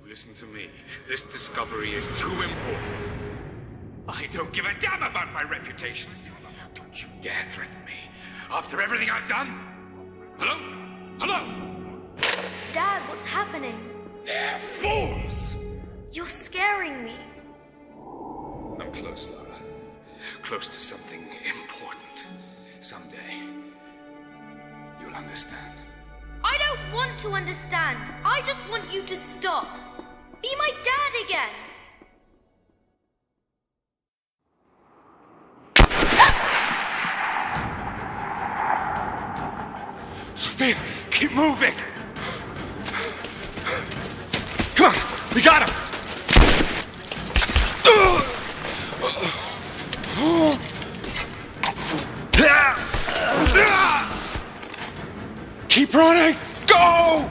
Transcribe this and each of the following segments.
Listen to me. This discovery is too important. I don't give a damn about my reputation. Don't you dare threaten me. After everything I've done. Hello? Hello? Dad, what's happening? They're fools! You're scaring me. I'm close, Lara. Close to something important. Someday, you'll understand. I don't want to understand. I just want you to stop. Be my dad again. Sophia, keep moving! Come on, we got him! Keep running! Go!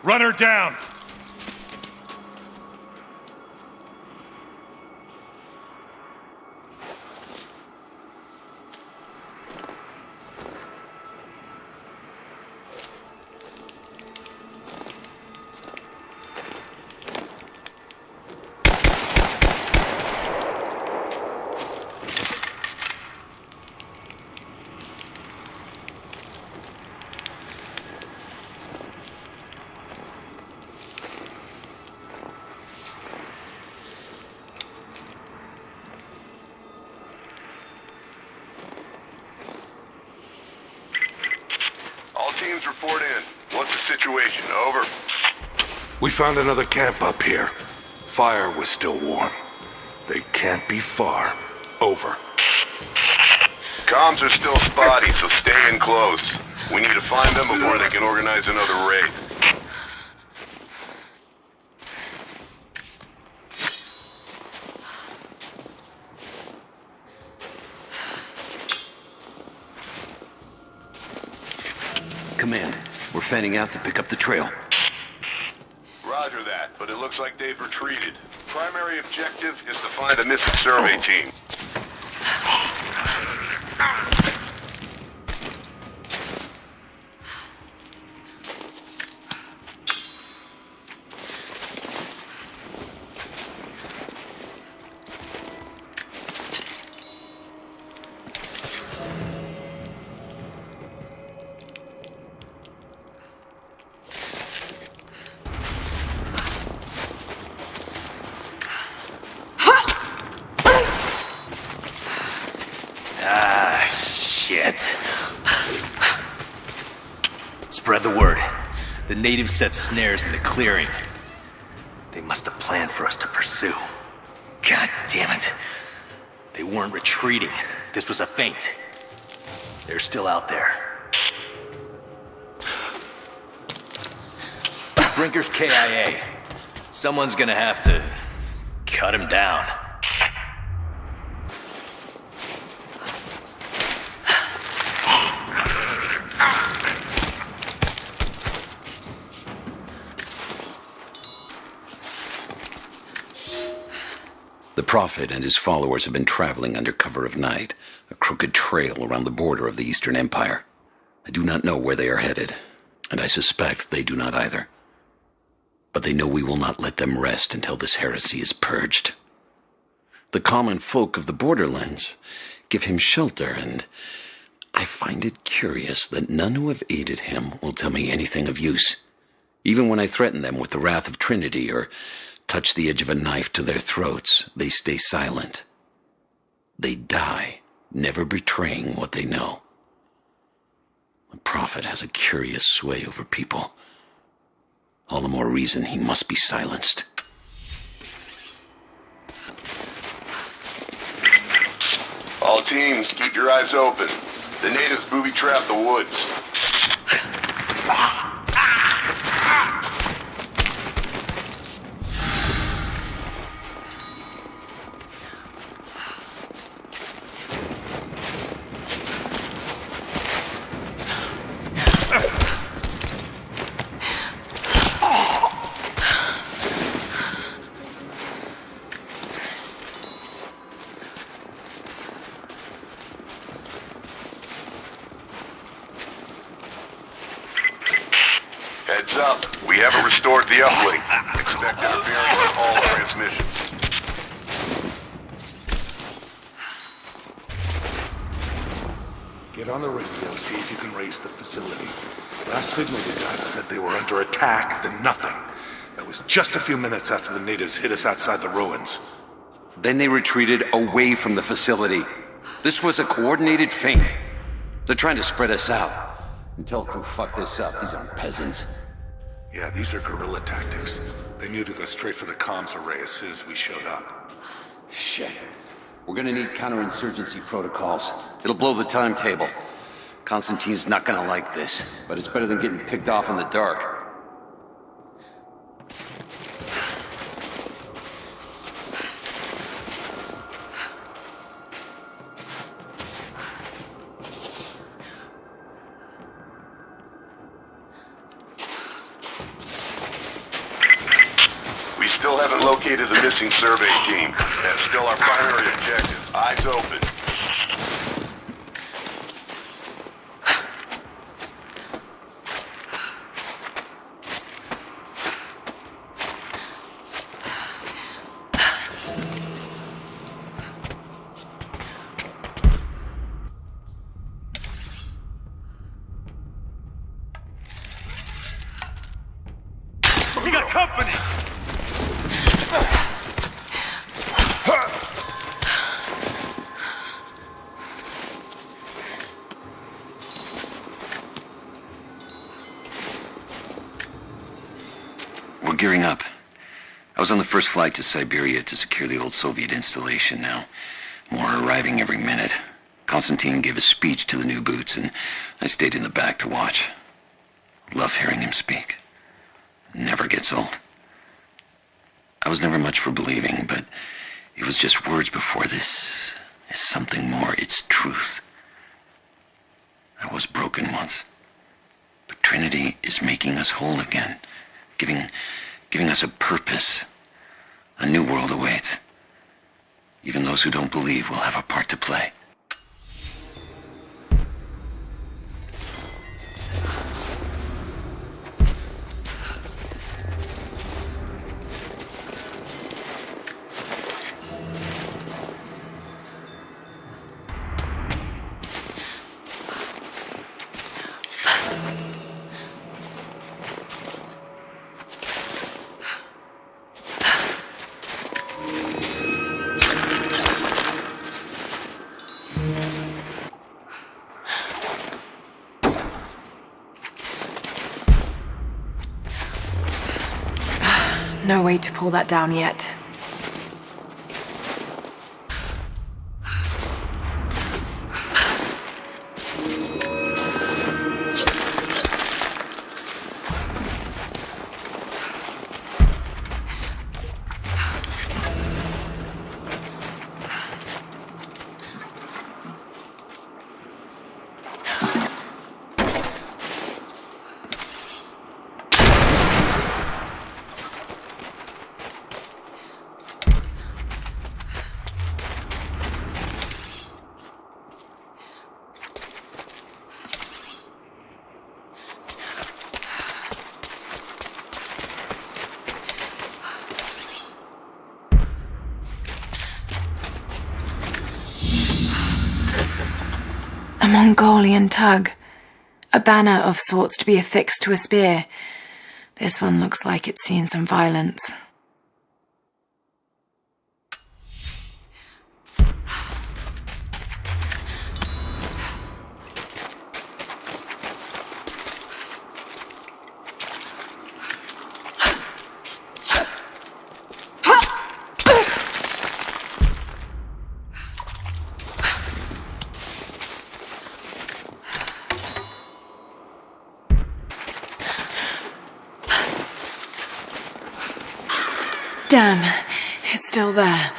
Run her down! Teams report in. What's the situation? Over. We found another camp up here. Fire was still warm. They can't be far. Over. Comms are still spotty, so stay in close. We need to find them before they can organize another raid. Command, we're fanning out to pick up the trail. Roger that, but it looks like they've retreated. Primary objective is to find a missing survey team. Spread the word. The natives set snares in the clearing. They must have planned for us to pursue. God damn it. They weren't retreating. This was a feint. They're still out there. Brinker's KIA. Someone's gonna have to cut him down. The Prophet and his followers have been traveling under cover of night, a crooked trail around the border of the Eastern Empire. I do not know where they are headed, and I suspect they do not either. But they know we will not let them rest until this heresy is purged. The common folk of the borderlands give him shelter, and I find it curious that none who have aided him will tell me anything of use. Even when I threaten them with the wrath of Trinity or touch the edge of a knife to their throats, they stay silent. They die, never betraying what they know. The Prophet has a curious sway over people. All the more reason he must be silenced. All teams, keep your eyes open. The natives booby-trap the woods. We haven't restored the uplink. Expect interference on all transmissions. Get on the radio, see if you can raise the facility. Last signal we got said they were under attack, then nothing. That was just a few minutes after the natives hit us outside the ruins. Then they retreated away from the facility. This was a coordinated feint. They're trying to spread us out. Until crew fuck this up, these aren't peasants. Yeah, these are guerrilla tactics. They knew to go straight for the comms array as soon as we showed up. Shit. We're gonna need counterinsurgency protocols. It'll blow the timetable. Constantine's not gonna like this, but it's better than getting picked off in the dark. We still haven't located the missing survey team. That's still our primary objective. Eyes open. We got company! We're gearing up. I was on the first flight to Siberia to secure the old Soviet installation now. More are arriving every minute. Constantine gave a speech to the new boots, and I stayed in the back to watch. Love hearing him speak. Never gets old. I was never much for believing, but it was just words before. This is something more. It's truth. I was broken once. But Trinity is making us whole again. Giving us a purpose. A new world awaits. Even those who don't believe will have a part to play. No way to pull that down yet. A Mongolian tug. A banner of sorts to be affixed to a spear. This one looks like it's seen some violence. Damn, it's still there.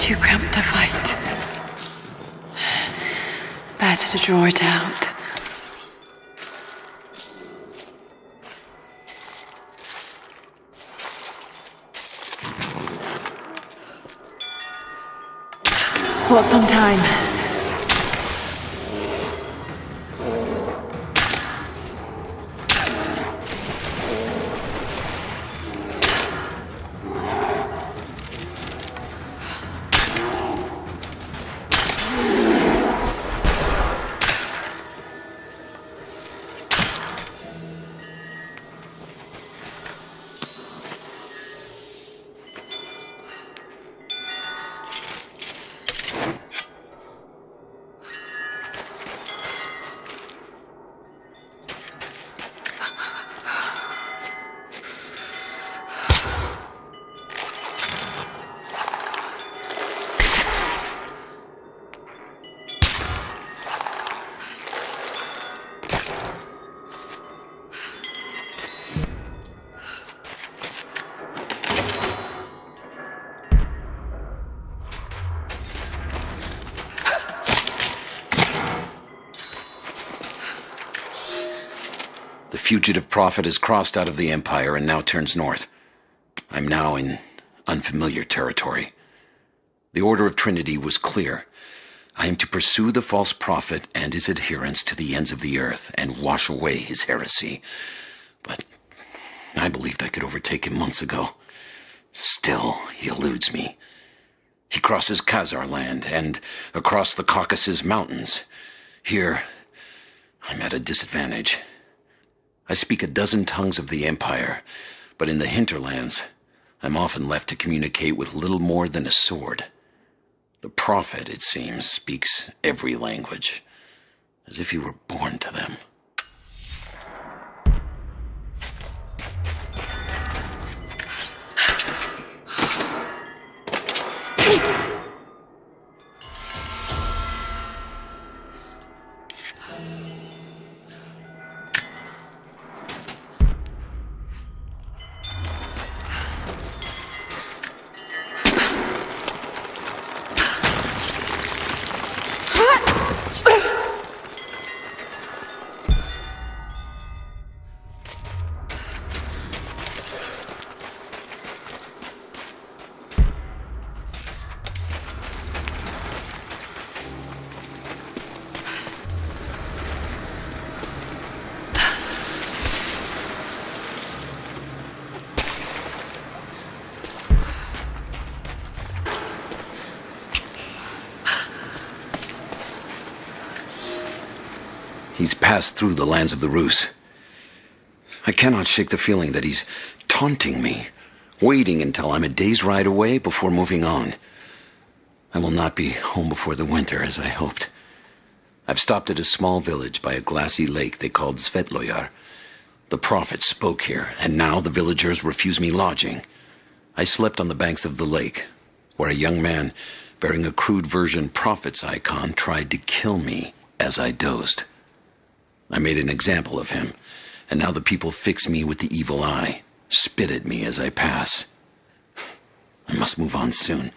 too cramped to fight. Better to draw it out. What's on time? The fugitive prophet has crossed out of the Empire and now turns north. I'm now in unfamiliar territory. The order of Trinity was clear. I am to pursue the false prophet and his adherents to the ends of the earth and wash away his heresy. But I believed I could overtake him months ago. Still, he eludes me. He crosses Khazar land and across the Caucasus Mountains. Here, I'm at a disadvantage. I speak a dozen tongues of the Empire, but in the hinterlands, I'm often left to communicate with little more than a sword. The prophet, it seems, speaks every language, as if he were born to them. He's passed through the lands of the Rus. I cannot shake the feeling that he's taunting me, waiting until I'm a day's ride away before moving on. I will not be home before the winter, as I hoped. I've stopped at a small village by a glassy lake they called Svetloyar. The prophet spoke here, and now the villagers refuse me lodging. I slept on the banks of the lake, where a young man bearing a crude version prophet's icon tried to kill me as I dozed. I made an example of him, and now the people fix me with the evil eye, spit at me as I pass. I must move on soon.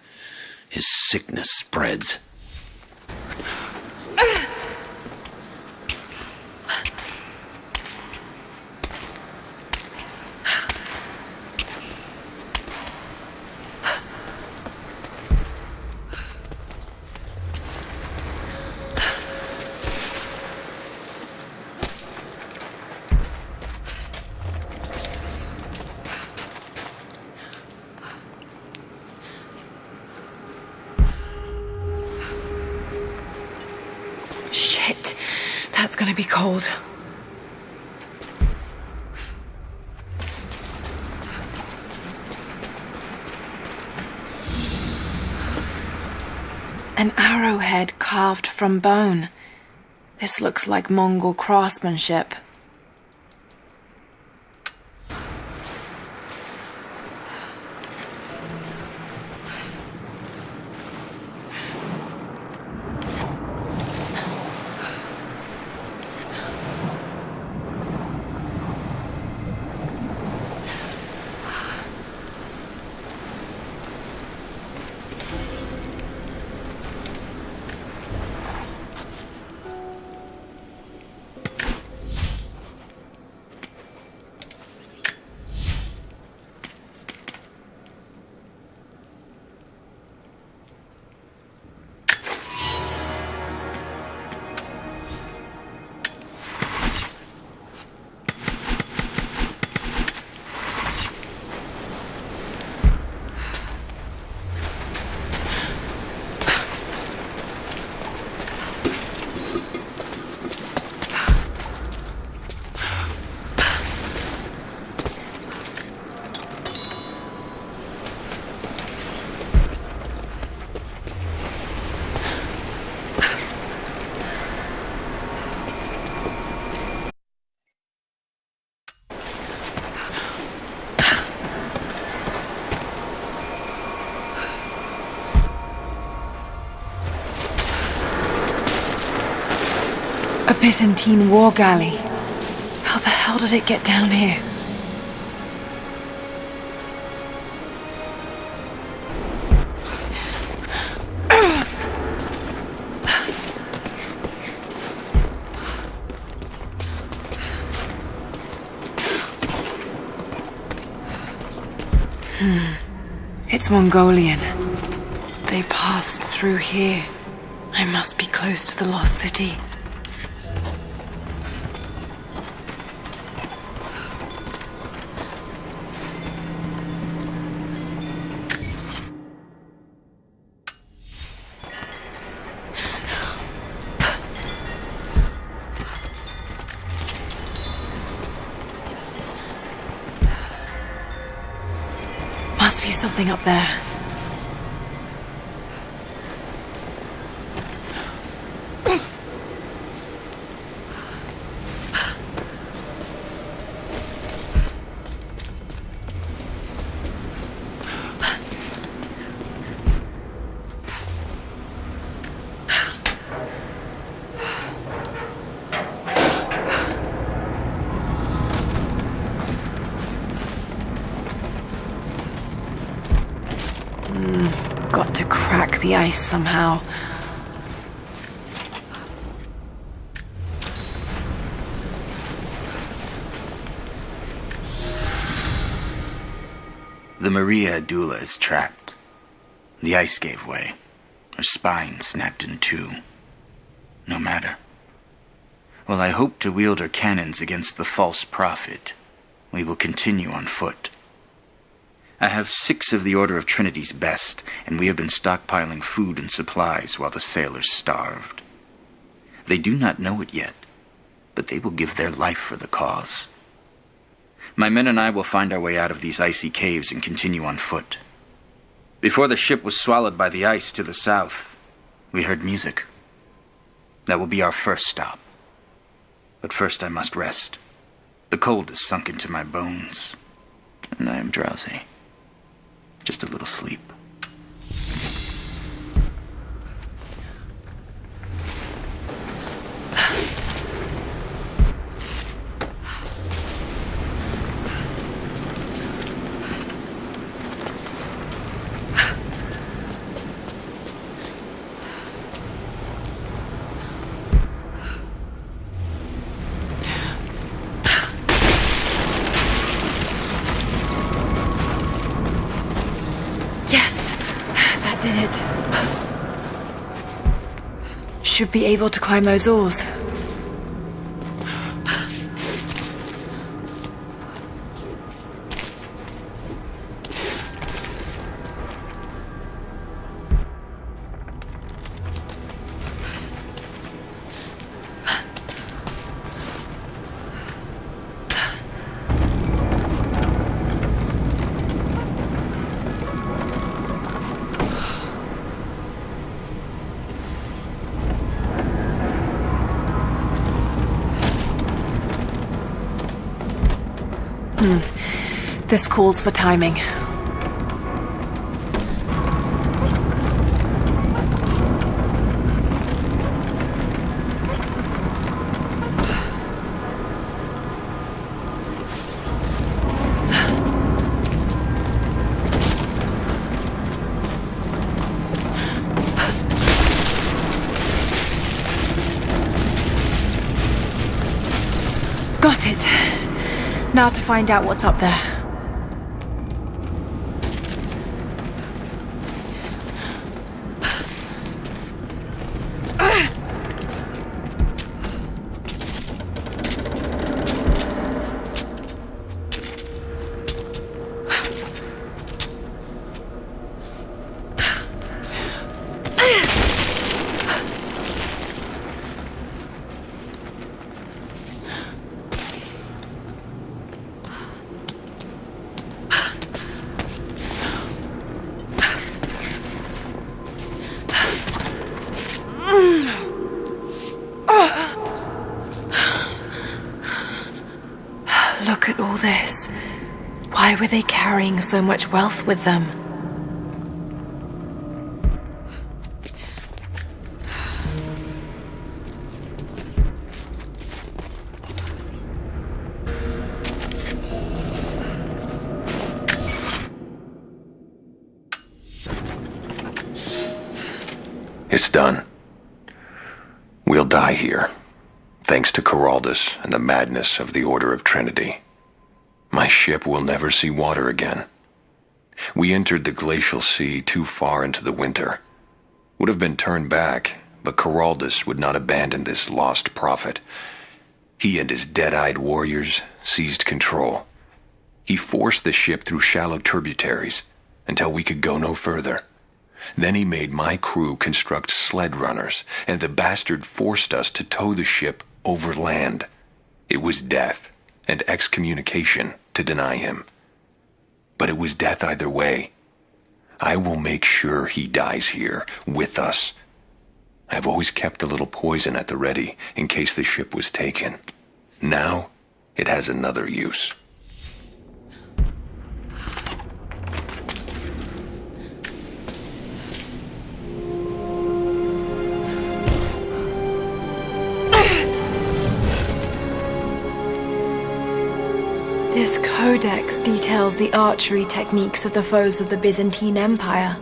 His sickness spreads. Shit, that's gonna be cold. An arrowhead carved from bone. This looks like Mongol craftsmanship. A Byzantine war galley. How the hell did it get down here? It's Mongolian. They passed through here. I must be close to the lost city. Must be something up there. Got to crack the ice somehow. The Maria Adula is trapped. The ice gave way. Her spine snapped in two. No matter. While I hope to wield her cannons against the false prophet, we will continue on foot. I have 6 of the Order of Trinity's best, and we have been stockpiling food and supplies while the sailors starved. They do not know it yet, but they will give their life for the cause. My men and I will find our way out of these icy caves and continue on foot. Before the ship was swallowed by the ice to the south, we heard music. That will be our first stop. But first I must rest. The cold has sunk into my bones, and I am drowsy. Just a little sleep. Did it. Should be able to climb those oars. This calls for timing. Got it. Now to find out what's up there. Look at all this. Why were they carrying so much wealth with them? It's done. We'll die here, thanks to Coraldus and the madness of the Order of Trinity. My ship will never see water again. We entered the glacial sea too far into the winter. Would have been turned back, but Coraldus would not abandon this lost prophet. He and his dead-eyed warriors seized control. He forced the ship through shallow tributaries until we could go no further. Then he made my crew construct sled runners, and the bastard forced us to tow the ship over land. It was death and excommunication to deny him. But it was death either way. I will make sure he dies here, with us. I've always kept a little poison at the ready in case the ship was taken. Now, it has another use. This codex details the archery techniques of the foes of the Byzantine Empire.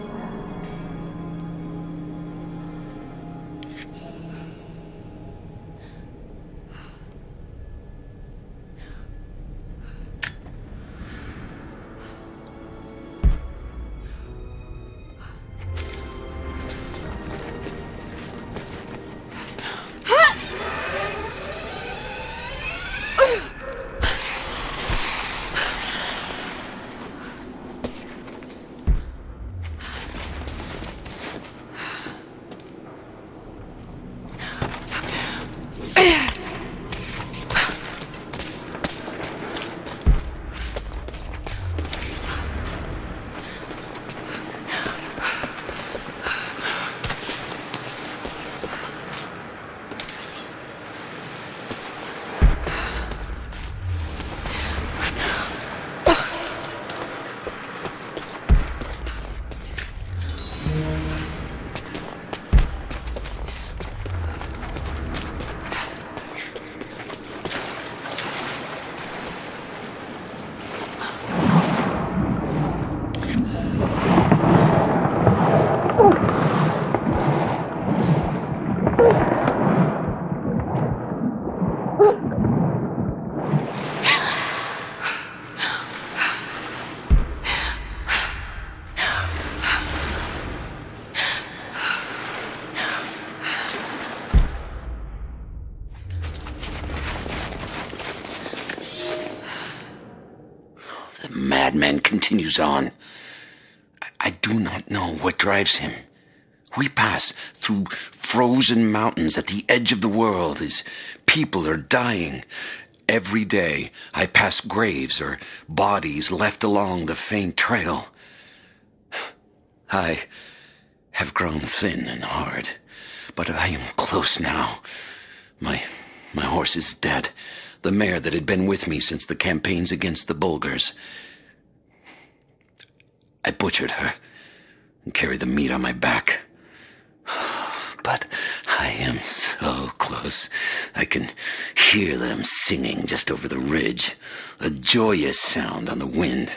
Madman continues on. I do not know what drives him. We pass through frozen mountains at the edge of the world as people are dying. Every day I pass graves or bodies left along the faint trail. I have grown thin and hard, but I am close now. My horse is dead. The mare that had been with me since the campaigns against the Bulgars. I butchered her and carried the meat on my back. But I am so close. I can hear them singing just over the ridge, a joyous sound on the wind.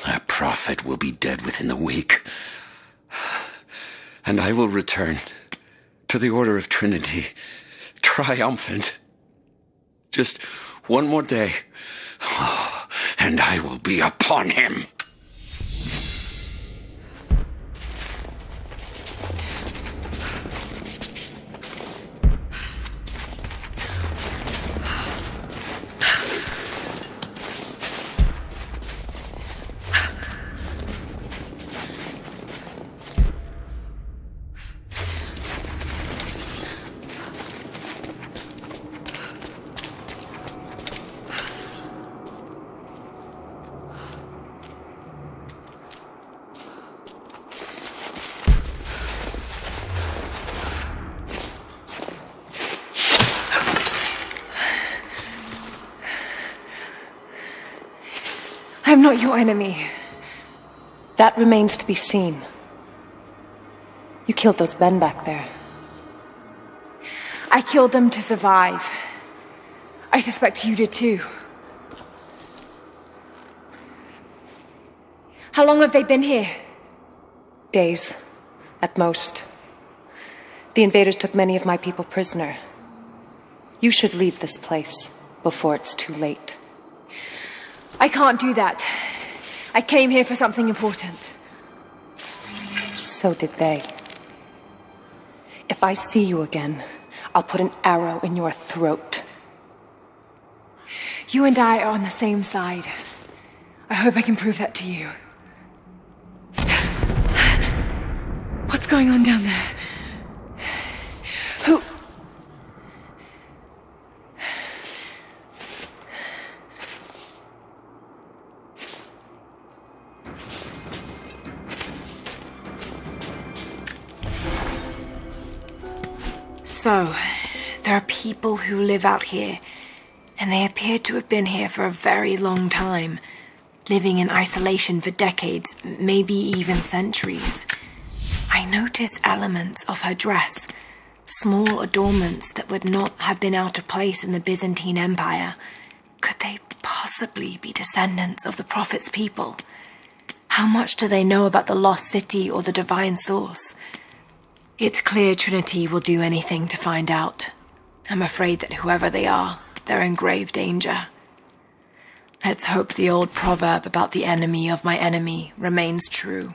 Our prophet will be dead within the week. And I will return to the Order of Trinity, triumphant. Just one more day, and I will be upon him. I'm not your enemy. That remains to be seen. You killed those men back there. I killed them to survive. I suspect you did too. How long have they been here? Days, at most. The invaders took many of my people prisoner. You should leave this place before it's too late. I can't do that. I came here for something important. So did they. If I see you again, I'll put an arrow in your throat. You and I are on the same side. I hope I can prove that to you. What's going on down there? Who... So, there are people who live out here, and they appear to have been here for a very long time, living in isolation for decades, maybe even centuries. I notice elements of her dress, small adornments that would not have been out of place in the Byzantine Empire. Could they possibly be descendants of the Prophet's people? How much do they know about the lost city or the divine source? It's clear Trinity will do anything to find out. I'm afraid that whoever they are, they're in grave danger. Let's hope the old proverb about the enemy of my enemy remains true.